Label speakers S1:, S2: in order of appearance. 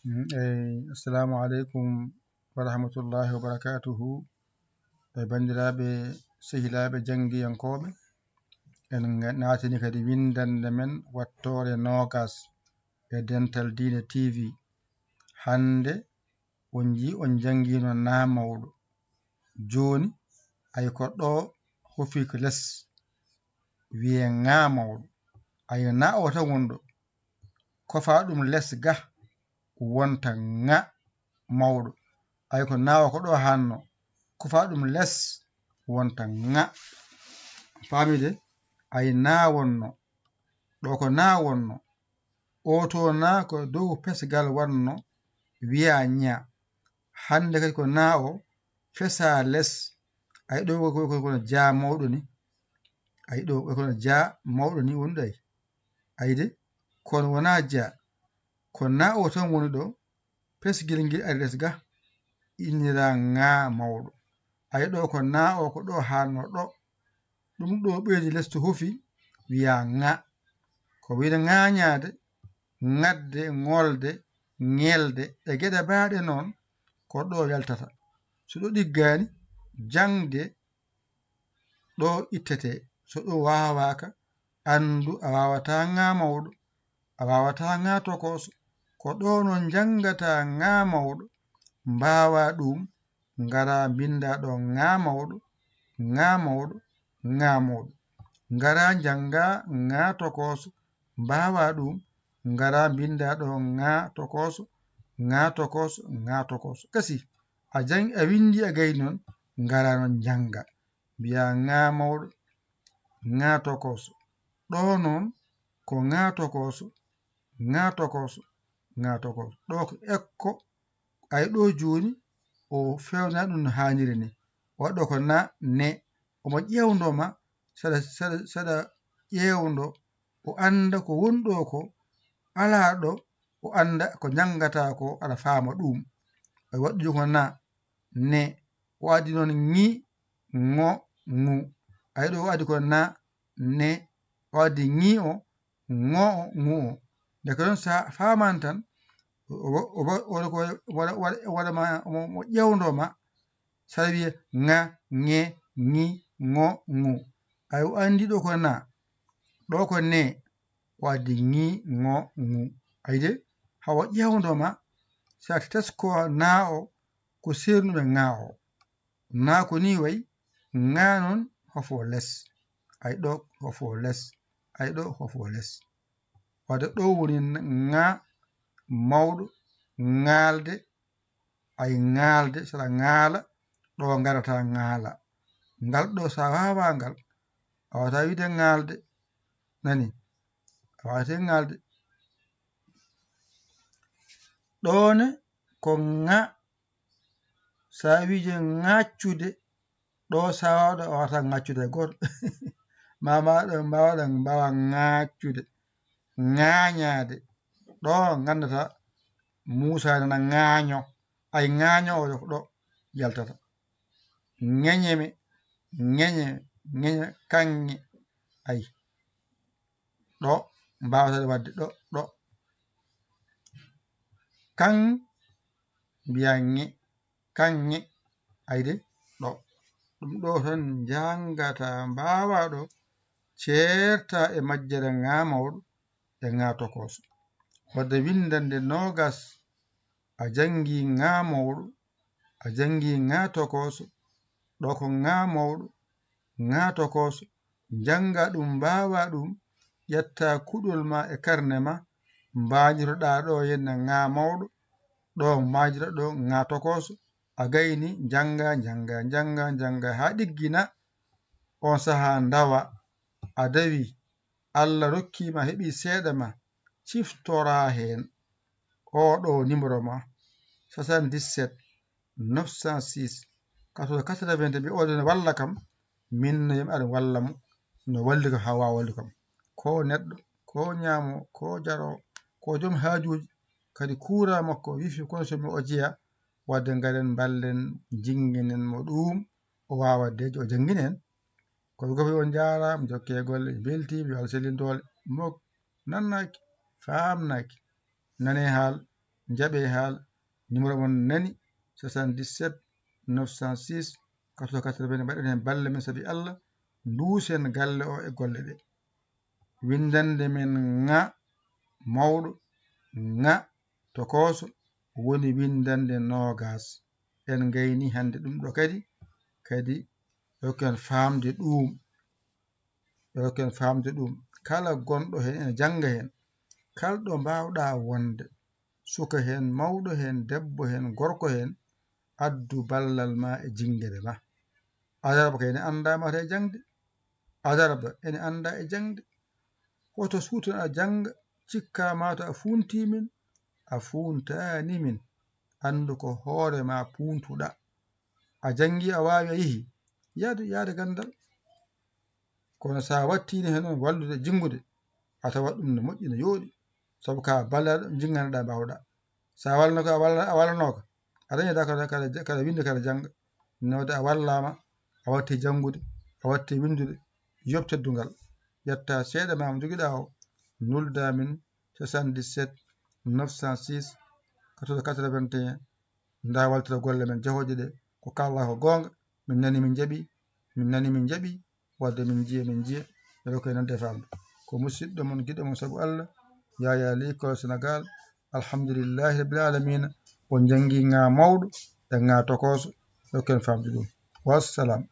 S1: Assalamu alaikum wa rahmatullahi wa barakatuhu. Bandiraɓe sehilaɓe jangiyankoɓe, en natini kadi windande men wattore nogas e Dental Dina TV. Hande on ji on jangino na mawɗo, joni ay ko ɗo hofi ko less wiye nga mawɗo, ay na o tan wonɗo, kofa ɗum less ga wonta nga mawɗo, ay ko nawa ko ɗo hanno, kofa ɗum less wonta nga. Famide ay na wonno, ɗo ko na wonno, oto na ko dow pesgal wanno wiya nya. Hande kadi ko na o fesa less, ay ɗo kono ja mawɗo ni, ay ɗo kono ja mawɗo ni woni ɗo ay, ayde kono wona ja, ko na o tan woni ɗo, pesgel ngel ari less ga innira nga mawɗo. Ay ɗo ko na o ko ɗo hanno ɗo, ɗum ɗo ɓeydi less to hofi wiya nga. Ko wiyde ngañade, ngadde, ngolde, ngelde e geɗe baɗe noon ko ɗo yaltata. So ɗo ɗiggani jangde ɗo ittete, so ɗo wawaka andu a wawata nga mawɗo, a wawata nga tokoso, ko ɗo no jangata nga mawɗo, mbawa ɗum ngara binda ɗo nga mawɗo, nga mawɗo, nga mawɗo. Ngara janga nga tokoso, mbawa ɗum ngara binda ɗo nga tokoso, nga tokoso, nga tokoso. Kasi a windi a gayi noon, ngara noon janga mbiya nga mawɗo, nga tokoso. Ɗo noon ko nga tokoso, nga tokoso, nga tokoso. Ɗo ko ekko, ay ɗo joni o fewna ɗum no hanniri ni, waɗɗo ko na ne, omo ƴewdoma saɗa ƴewdo o anda ko wonɗo ko, ala ɗo o anda ko jangata ko aɗa fama ɗum. Ay waɗɗi ko na ne, o addi noon ñi, ngo, ngu. Ay ɗo o addi ko na ne, o addi ñi o, ngo o, ngu o. Ndeke noon sa famani tan waɗama mo ƴewdoma saɗa wiya nga, nge, ñi, ngo, ngu. Ay o andi ɗo ko na, ɗo ko ne, o addi ñi, ngo, ngu. Ayde hawo ƴewdoma sa tesko na o ko sernuɓe nga o, na ko ni wayi, nga noon hofo less, ay ɗo hofo less, ay ɗo hofo less. Wadde ɗo woni nga mawɗo, ngaalde, ay ngaalde saɗa ngaala ɗo garata ngaala. Ngal ɗo sa wawa ngal, a wawata wiide ngaalde, nani, a wawate ngaalde. Ɗone ko nga, sa wiije ngaccude, ɗo sa wawɗo a wawata ngaccude hay goto mbawa ngaccude. Ngañade, ɗo gandata Musa nana ngaño, ay ngaño o ko ɗo yaltata. Ŋeñeme, ŋeñe, ŋeñe, kanŋe, ay ɗo mbawata wadde ɗo. Kan mbiya ŋe, kanŋe, ayde ɗo. Ɗum ɗo tan jangata, mbawa ɗo certa e majjere nga mawɗo e nga tokoso. Wadde windande nogas a jangi nga mawɗo, a jangi nga tokoso, ɗo ko nga mawɗo, nga tokoso, janga ɗum, mbawa ɗum, ƴetta kuɗol ma e karne ma, mbajiroɗa ɗo henna nga mawɗo, ɗo majira ɗo nga tokoso, a gayni janga, janga, janga, janga ha ɗiggina. On saha dawa, a dawi, Allah rokkima a heeɓi seeɗa ma, ciftora hen oɗo numéro ma 77 906 80 80. Oɗo ne walla kam, min yomi ar wallamo no walli kam ha wawa wallude kam, ko neɗɗo, ko ñamo, ko jaro, ko joom hajuji, kadi kura makko wifi consommé o jeeya. Wadde garen ballen jingguinen mo ɗum o wawa dejo o jangguina en. Koɓe gopi on jarama, jokke golle, beltima, yo Allah sellin dole mo nannaki, famnaki, nane haal. jaɓe haala numéro mon nani 77 906 80 mbaɗen hen balle men saabi Allah duusen galle o e golle ɗe windande men ŋa mawɗo ŋa tokoso woni windande nogas en gayni hande ɗum ɗo kadi yokken famde ɗum kala gonɗo hen ene janga hen kala ɗo mbawɗa wonde suka hen mawɗo hen debbo hen gorko hen addu ballal ma e jingere ma adaraba kay ene andama e jangde adaraba ene anda e jangde hoto suutan a janga cikkama to a funtimin a funtani min andu ko hoore ma puntuɗa a jangi a wawi a yeehi yaade gandal kono sa wattini hen noon wallude jingude a tawat ɗum ne moƴƴi ne yooɗi saabu ka ballaɗo jinganoɗa mbawɗa sa walno ko a wallanoka a dañata kada winde kada janga node a wallama a watti jangude a watti windude yob teddugal ƴetta seeɗa ma mo joguiɗa o nulda min 77 906 80 nda waltira golle men jahoje ɗe ko kalɗa ko gonga min nani min jaaɓi wadde min jiiya beɗo koye nande famde ko musidɗo mon giɗo mon saabu Allah Yaya Ly Kola Sénégal alhamdulillahi rabbil alamina o jangi ŋa mawɗo e ŋa tokoso dokken famde ɗum wassalam.